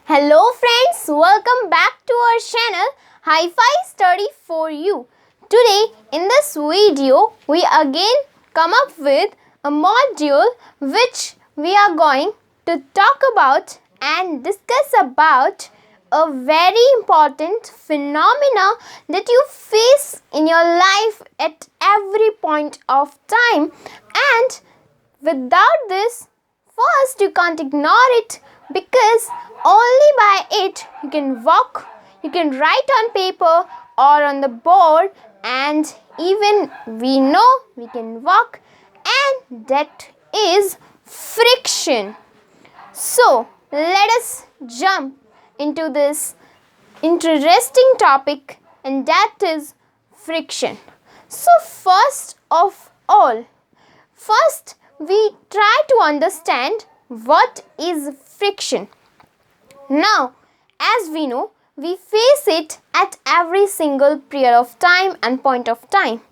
Hello friends, welcome back to our channel Hi-Fi Study for You. Today in this video we again come up with a module which we are going to talk about and discuss about a very important phenomena that you face in your life at every point of time, and without this, first you can't ignore it, because only by it you can walk, you can write on paper or on the board, and even we know we can walk, and that is friction. So let us jump into this interesting topic, and that is friction. So first we try to understand what is friction. Now, as we know, we face it at every single period of time and point of time.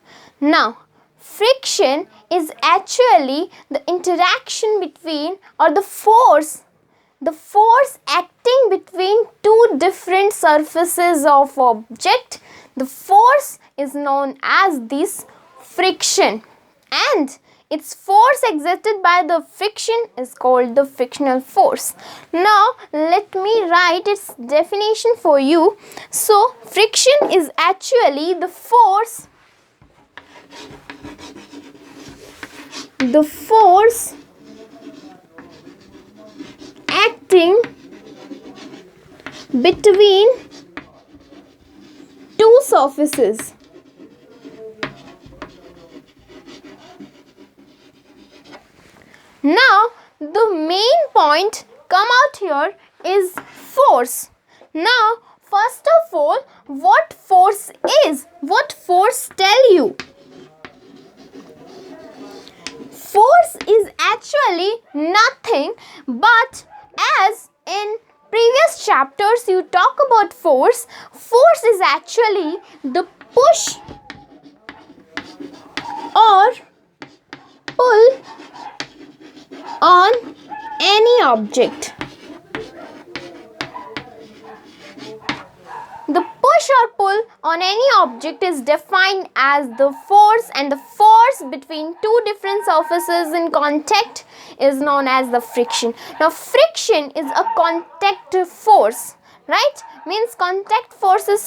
Now, friction is actually the interaction between, or the force acting between two different surfaces of object. The force is known as this friction, and its force exerted by the friction is called the frictional force. Now let me write its definition for you. So friction is actually the force acting between two surfaces. Now, the main point come out here is force. Now, first of all, what force is? What force tell you? Force is actually nothing but, as in previous chapters you talk about force is actually the push or pull on any object. The push or pull on any object is defined as the force, and the force between two different surfaces in contact is known as the friction. Now friction is a contact force, right? Means contact force is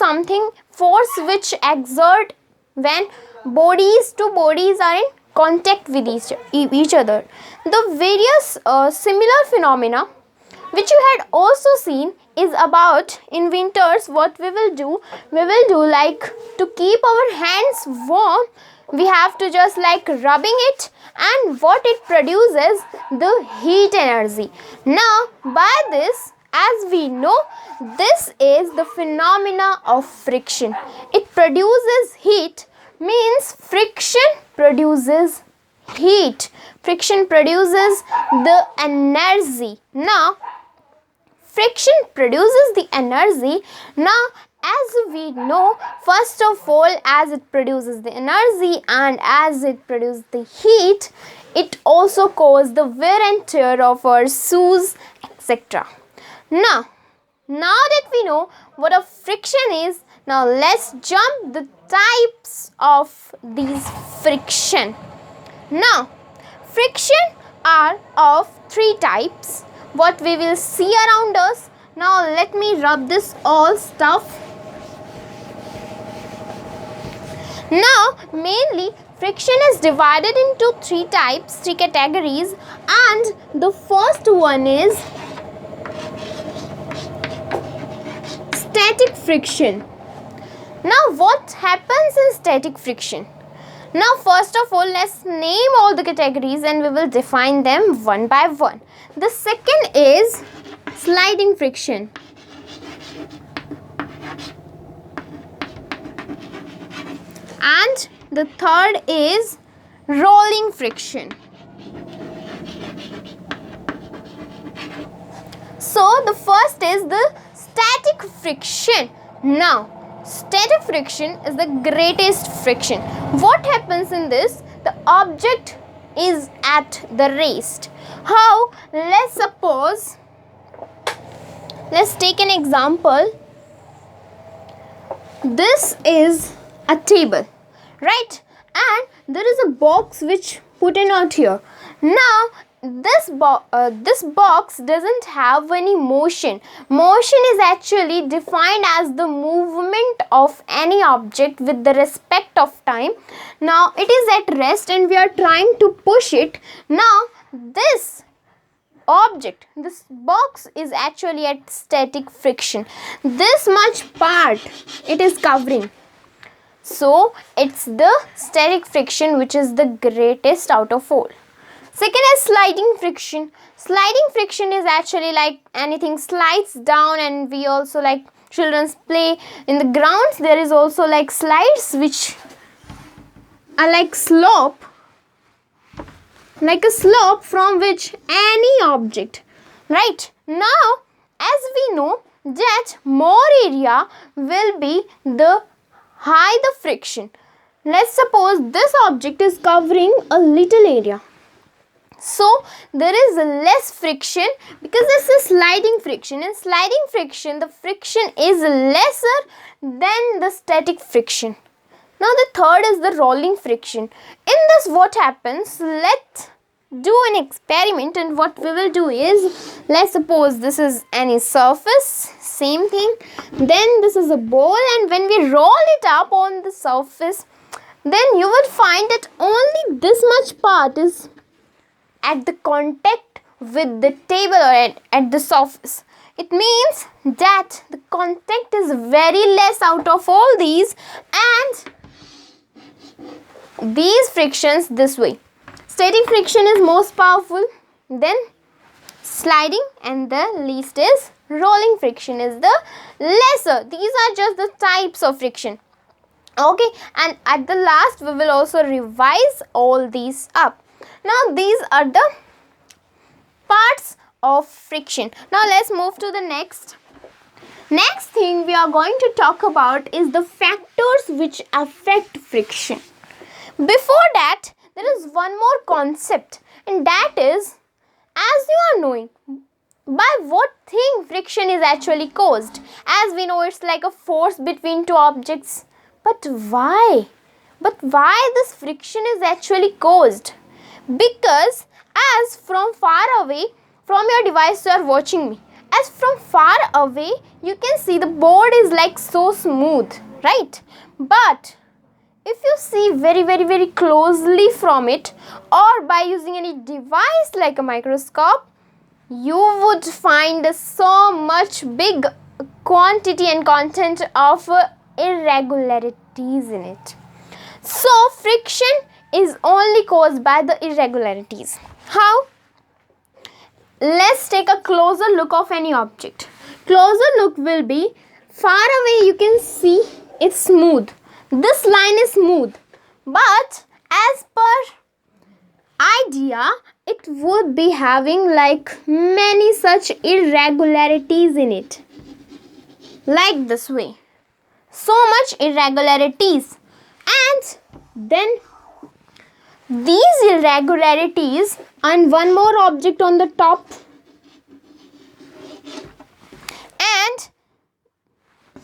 force which exert when two bodies are in contact with each other. The various similar phenomena which you had also seen is about in winters. What we will do like to keep our hands warm, we have to just like rubbing it, and what it produces, the heat energy. Now by this, as we know, this is the phenomena of friction. It produces heat, means friction produces heat. Friction produces the energy. Now, friction produces the energy. Now, as we know, first of all, as it produces the energy and as it produces the heat, it also causes the wear and tear of our shoes, etc. Now that we know what a friction is, now let's jump the types of these friction. Now, friction are of three types. What we will see around us. Now let me rub this all stuff. Now mainly friction is divided into three categories, and the first one is static friction. Now what happens in static friction? Now first of all, let's name all the categories and we will define them one by one. The second is sliding friction. And the third is rolling friction. So the first is the static friction. Now, static friction is the greatest friction. What happens in this? The object is at the rest. How? Let's suppose Let's take an example. This is a table, right? And there is a box which put in out here. Now this box doesn't have any motion. Motion is actually defined as the movement of any object with the respect of time. Now it is at rest and we are trying to push it. Now this box is actually at static friction. This much part it is covering. So it's the static friction which is the greatest out of all. Second is sliding friction. Sliding friction is actually like anything slides down, and we also like children's play in the grounds. There is also like slides which are like a slope from which any object, right? Now as we know that more area will be the high the friction. Let's suppose this object is covering a little area, so there is less friction because this is sliding friction. In sliding friction, the friction is lesser than the static friction. Now the third is the rolling friction. In this what happens, let's do an experiment, and what we will do is, let's suppose this is any surface, same thing, then this is a ball, and when we roll it up on the surface, then you will find that only this much part is at the contact with the table or at the surface. It means that the contact is very less out of all these, and these frictions this way. Static friction is most powerful, then sliding, and the least is rolling friction is the lesser. These are just the types of friction. Okay, and at the last we will also revise all these up. Now these are the parts of friction. Now let's move to the next. Next thing we are going to talk about is the factors which affect friction. Before that, there is one more concept, and that is, as you are knowing, by what thing friction is actually caused. As we know, it's like a force between two objects. But why? But why this friction is actually caused? Because as from far away, from your device you are watching me, as from far away you can see the board is like so smooth, right? But if you see very closely from it, or by using any device like a microscope, you would find so much big quantity and content of irregularities in it. So friction is only caused by the irregularities. How? Let's take a closer look of any object. Closer look will be, far away you can see it's smooth. This line is smooth, but as per idea, it would be having like many such irregularities in it, like this way. So much irregularities, and then these irregularities and one more object on the top, and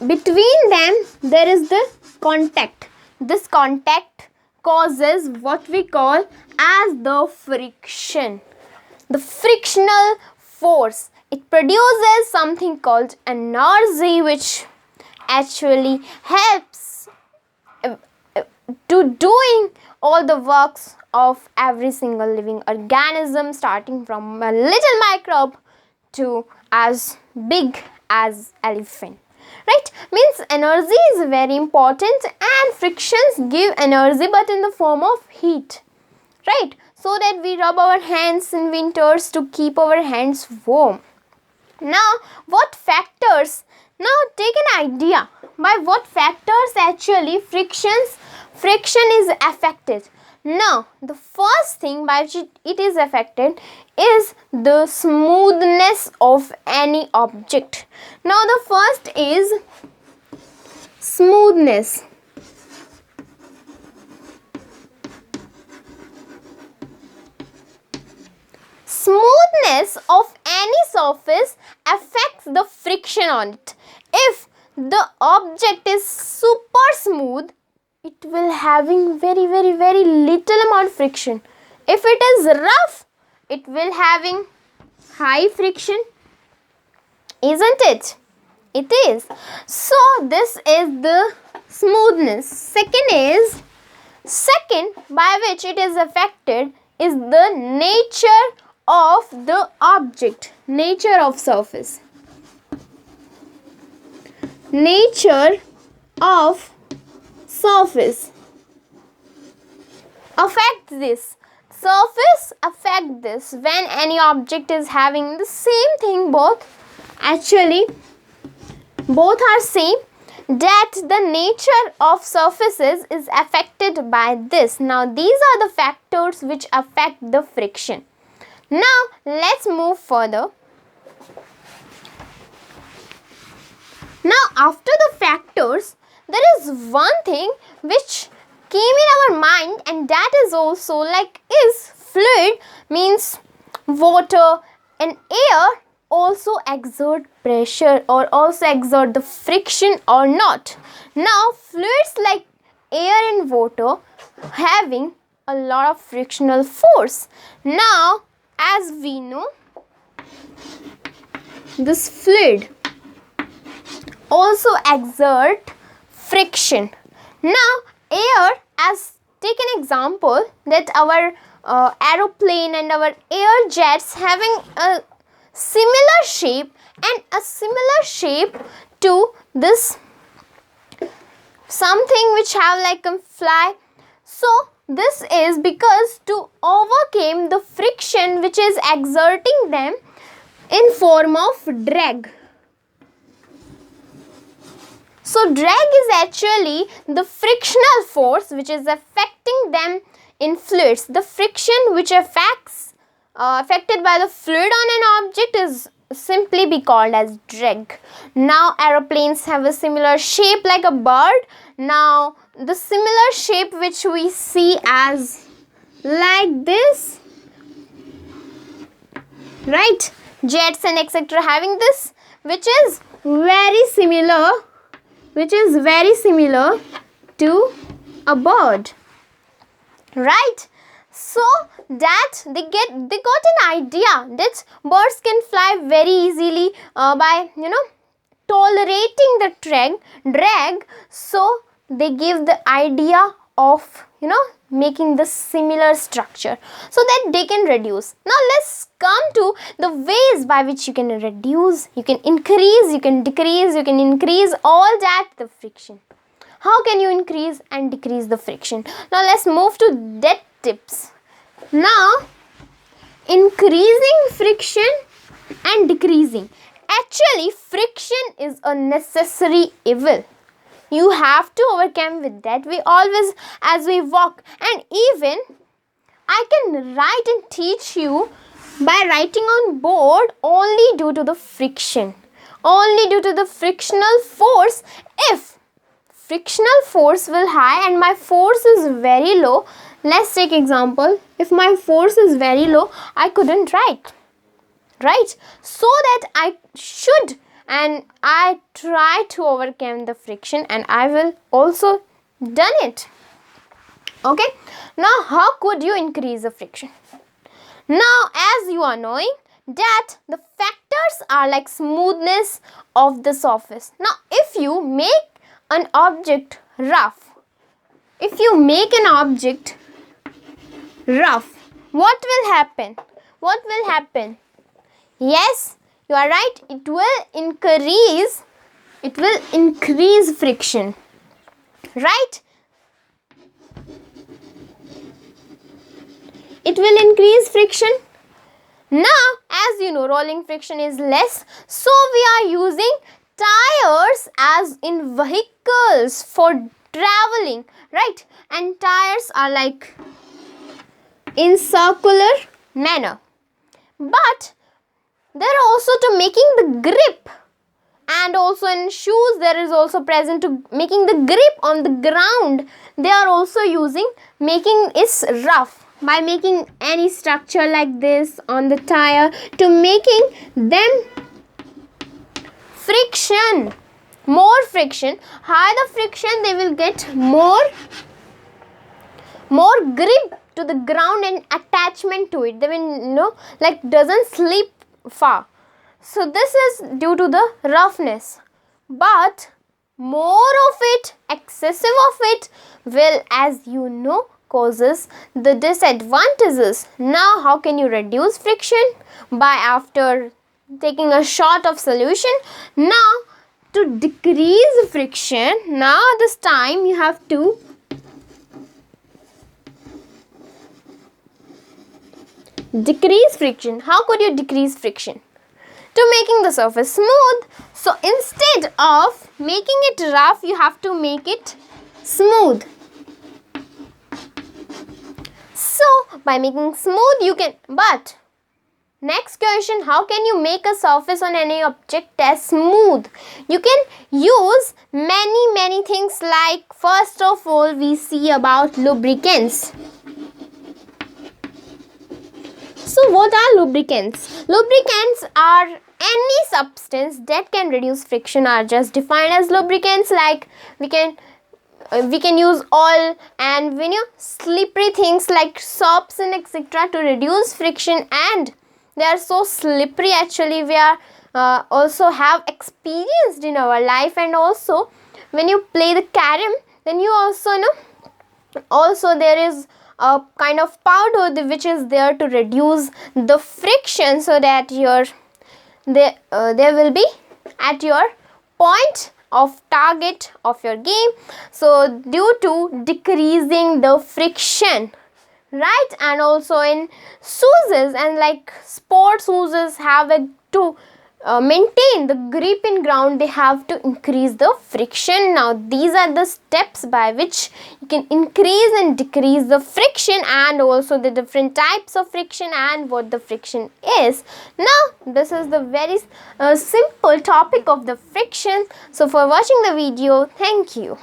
between them there is the contact. This contact causes what we call as the friction, the frictional force. It produces something called energy, which actually helps to doing all the works of every single living organism, starting from a little microbe to as big as elephant. Right? Means energy is very important, and frictions give energy but in the form of heat. Right? So that we rub our hands in winters to keep our hands warm. Now, what factors? Now take an idea by what factors actually friction is affected. Now, the first thing by which it is affected is the smoothness of any object. Now, the first is smoothness. Smoothness of any surface affects affects the friction on it. If the object is super smooth, it will having very little amount of friction. If it is rough, it will having high friction, isn't it? It is. So this is the smoothness. Second by which it is affected is the nature of the object, nature of surface. Nature of surface affects this. Surface affect this when any object is having the same thing, both are same, that the nature of surfaces is affected by this. Now these are the factors which affect the friction. Now let's move further. Now after the factors, there is one thing which came in our mind, and that is also is fluid, means water and air also exert pressure or also exert the friction or not. Now fluids like air and water having a lot of frictional force. Now as we know, this fluid also exert friction. Now air, as take an example that our aeroplane and our air jets having a similar shape to this something which have like a fly. So this is because to overcome the friction which is exerting them in form of drag. So drag is actually the frictional force which is affecting them in fluids. The friction which affected by the fluid on an object is simply be called as drag. Now aeroplanes have a similar shape like a bird. Now the similar shape which we see as like this, right? Jets and etc. having this, which is very similar to a bird, right? So that they got an idea that birds can fly very easily by tolerating the drag. So they give the idea of making the similar structure so that they can reduce. Now let's come to the ways by which you can reduce, you can increase, you can decrease, you can increase all that the friction. How can you increase and decrease the friction? Now let's move to that tips. Now increasing friction and decreasing. Actually friction is a necessary evil. You have to overcome with that. We always, as we walk, and even I can write and teach you by writing on board only due to the friction, only due to the frictional force. If frictional force will high and my force is very low, let's take example, if my force is very low, I couldn't write, right? So that I should, and I try to overcome the friction, and I will also done it. Okay, now how could you increase the friction? Now as you are knowing that the factors are like smoothness of the surface. Now if you make an object rough, what will happen? Yes, you are right, it will increase friction, right? It will increase friction. Now as you know, rolling friction is less, so we are using tires as in vehicles for traveling, right? And tires are like in circular manner, but they are also to making the grip, and also in shoes there is also present to making the grip on the ground. They are also using making it rough by making any structure like this on the tire, to making them friction, higher the friction, they will get more grip to the ground and attachment to it. They will like doesn't slip far. So this is due to the roughness. But more of it, excessive of it, will, as you know, causes the disadvantages. Now how can you reduce friction? By after taking a shot of solution. Now to decrease friction, now this time you have to decrease friction. How could you decrease friction? To making the surface smooth. So instead of making it rough, you have to make it smooth. So by making smooth you can, but next question, how can you make a surface on any object as smooth? You can use many things, like first of all we see about lubricants. So what are lubricants? Lubricants are any substance that can reduce friction are just defined as lubricants. Like we can use oil and slippery things like soaps and etc. to reduce friction, and they are so slippery actually. We are also have experienced in our life, and also when you play the carom, then you also know also there is a kind of powder which is there to reduce the friction, so that they will be at your point of target of your game. So due to decreasing the friction, right? And also in shoes, and like sports shoes have to maintain the grip in ground, they have to increase the friction. Now these are the steps by which you can increase and decrease the friction, and also the different types of friction and what the friction is. Now this is the very simple topic of the friction. So for watching the video, thank you.